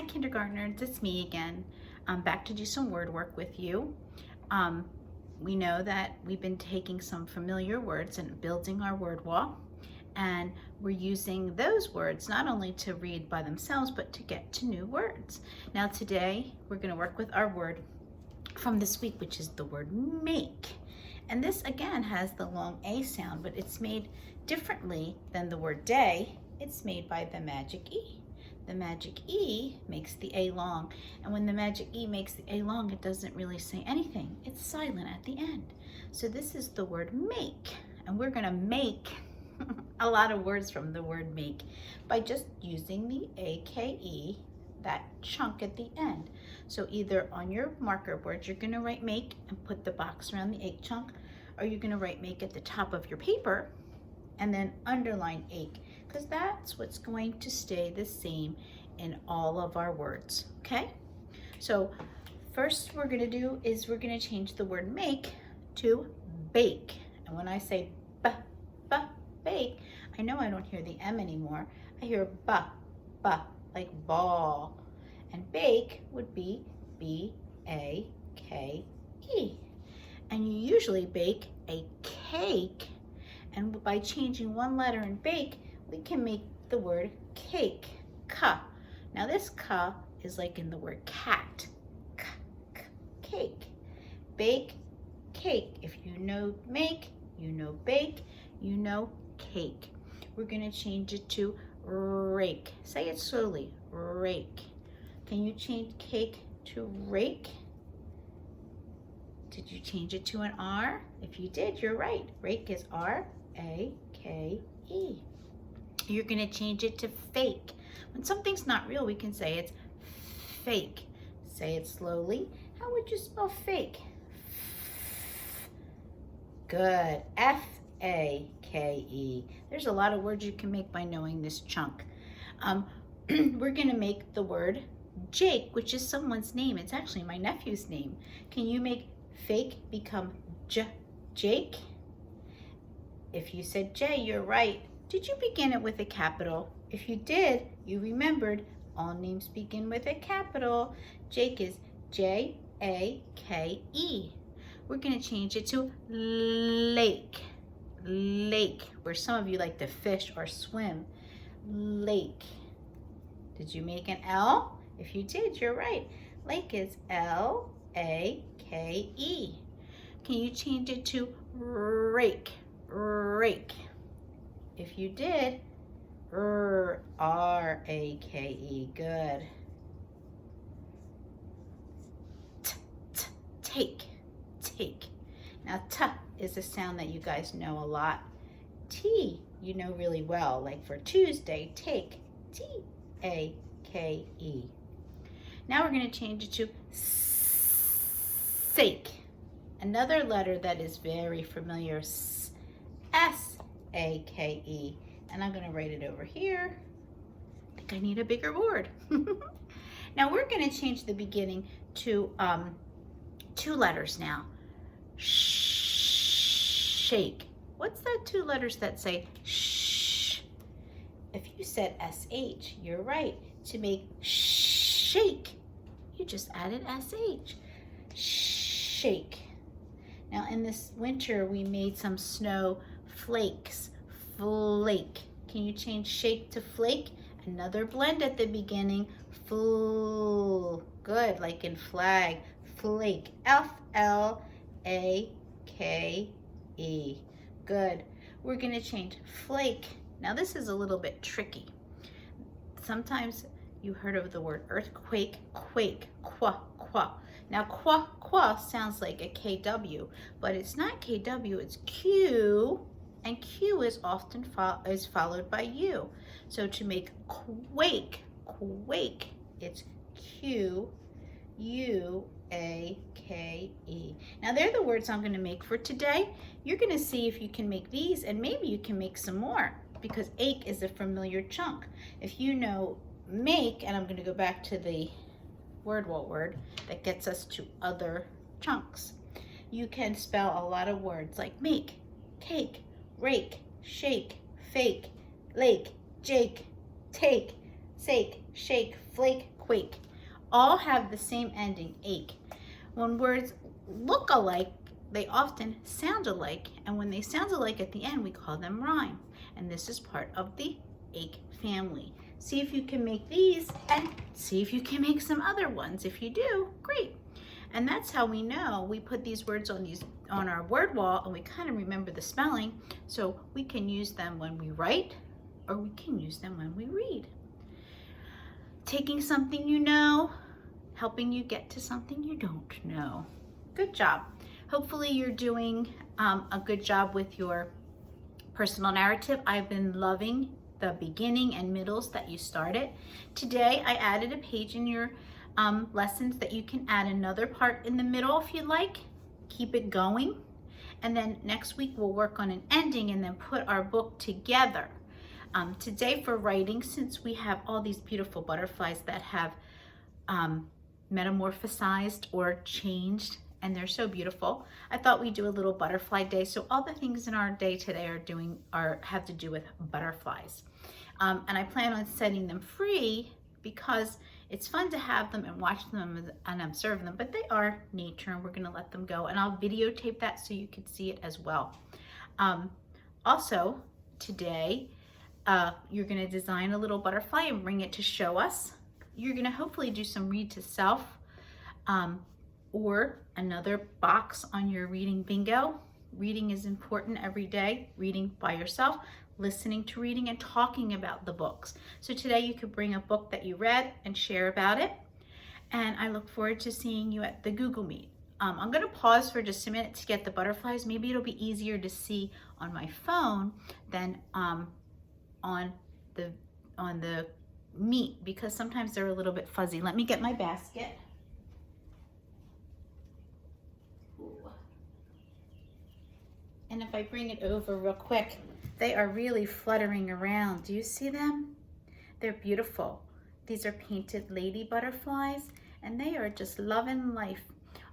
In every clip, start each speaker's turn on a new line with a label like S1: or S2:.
S1: kindergartners, it's me again. I'm back to do some word work with you. We know that we've been taking some familiar words and building our word wall, and we're using those words not only to read by themselves, but to get to new words. Now today, we're gonna work with our word from this week, which is the word make. And this again has the long A sound, but it's made differently than the word day. It's made by the magic E. The magic E makes the A long, and when the magic E makes the A long, it doesn't really say anything. It's silent at the end. So this is the word make, and we're gonna make a lot of words from the word make by just using the AKE, that chunk at the end. So either on your marker board, you're gonna write make and put the box around the ache chunk, or you're gonna write make at the top of your paper and then underline ache, because that's what's going to stay the same in all of our words, okay? So first we're gonna do is we're gonna change the word make to bake. And when I say bake, I know I don't hear the M anymore. I hear ba, like ball. And bake would be B-A-K-E. And you usually bake a cake, and by changing one letter in bake, we can make the word cake, ka. Now this ka is like in the word cat, cake. Bake, cake. If you know make, you know bake, you know cake. We're gonna change it to rake. Say it slowly, rake. Can you change cake to rake? Did you change it to an R? If you did, you're right. Rake is R-A-K-E. You're gonna change it to fake. When something's not real, we can say it's fake. Say it slowly. How would you spell fake? Good, F-A-K-E. There's a lot of words you can make by knowing this chunk. We're gonna make the word Jake, which is someone's name. It's actually my nephew's name. Can you make fake become Jake? If you said J, you're right. Did you begin it with a capital? If you did, you remembered all names begin with a capital. Jake is J-A-K-E. We're gonna change it to lake. Lake, where some of you like to fish or swim. Lake. Did you make an L? If you did, you're right. Lake is L-A-K-E. Can you change it to rake? Rake. If you did, R-A-K-E. Good. Take. Take. Now, t is a sound that you guys know a lot. T, you know really well. Like for Tuesday, take. T-A-K-E. Now we're going to change it to sake. Another letter that is very familiar, S-A-K-E. And I'm going to write it over here. I think I need a bigger board. Now we're going to change the beginning to 2 letters now. Shake. What's that 2 letters that say sh? If you said S-H, you're right. To make shake, you just added S-H. Shake. Now in this winter, we made some snow flakes. Flake. Can you change shake to flake? Another blend at the beginning. Good, like in flag. Flake. F-L-A-K-E. Good. We're gonna change flake. Now this is a little bit tricky. Sometimes you heard of the word earthquake, quake, qua. Now qua sounds like a KW, but it's not KW, it's Q, and Q is often followed by U. So to make quake, it's Q-U-A-K-E. Now they're the words I'm gonna make for today. You're gonna see if you can make these, and maybe you can make some more, because ache is a familiar chunk. If you know make, and I'm going to go back to the word that gets us to other chunks. You can spell a lot of words like make, cake, rake, shake, fake, lake, Jake, take, sake, shake, flake, quake, all have the same ending, ake. When words look alike, they often sound alike, and when they sound alike at the end, we call them rhyme. And this is part of the ake family. See if you can make these, and see if you can make some other ones. If you do, great. And that's how we know. We put these words on our word wall, and we kind of remember the spelling, so we can use them when we write, or we can use them when we read. Taking something you know, helping you get to something you don't know. Good job. Hopefully you're doing a good job with your personal narrative. I've been loving the beginning and middles that you started. Today I added a page in your lessons that you can add another part in the middle if you like. Keep it going. And then next week we'll work on an ending and then put our book together. Today for writing, since we have all these beautiful butterflies that have metamorphosized or changed, and they're so beautiful, I thought we'd do a little butterfly day. So all the things in our day today have to do with butterflies. And I plan on setting them free because it's fun to have them and watch them and observe them, but they are nature and we're gonna let them go. And I'll videotape that so you can see it as well. Also, today, you're gonna design a little butterfly and bring it to show us. You're gonna hopefully do some read to self, or another box on your reading bingo. Reading is important every day, reading by yourself, listening to reading, and talking about the books. So today you could bring a book that you read and share about it. And I look forward to seeing you at the Google Meet. I'm gonna pause for just a minute to get the butterflies. Maybe it'll be easier to see on my phone than on the Meet, because sometimes they're a little bit fuzzy. Let me get my basket. And if I bring it over real quick, they are really fluttering around. Do you see them? They're beautiful. These are painted lady butterflies, and they are just loving life.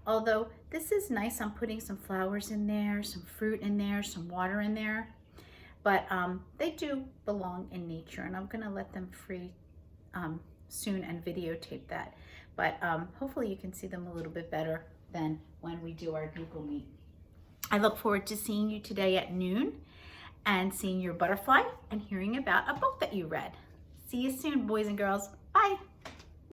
S1: Although this is nice, I'm putting some flowers in there, some fruit in there, some water in there. But they do belong in nature, and I'm gonna let them free soon and videotape that. But hopefully you can see them a little bit better than when we do our Google Meet. I look forward to seeing you today at noon and seeing your butterfly and hearing about a book that you read. See you soon, boys and girls. Bye.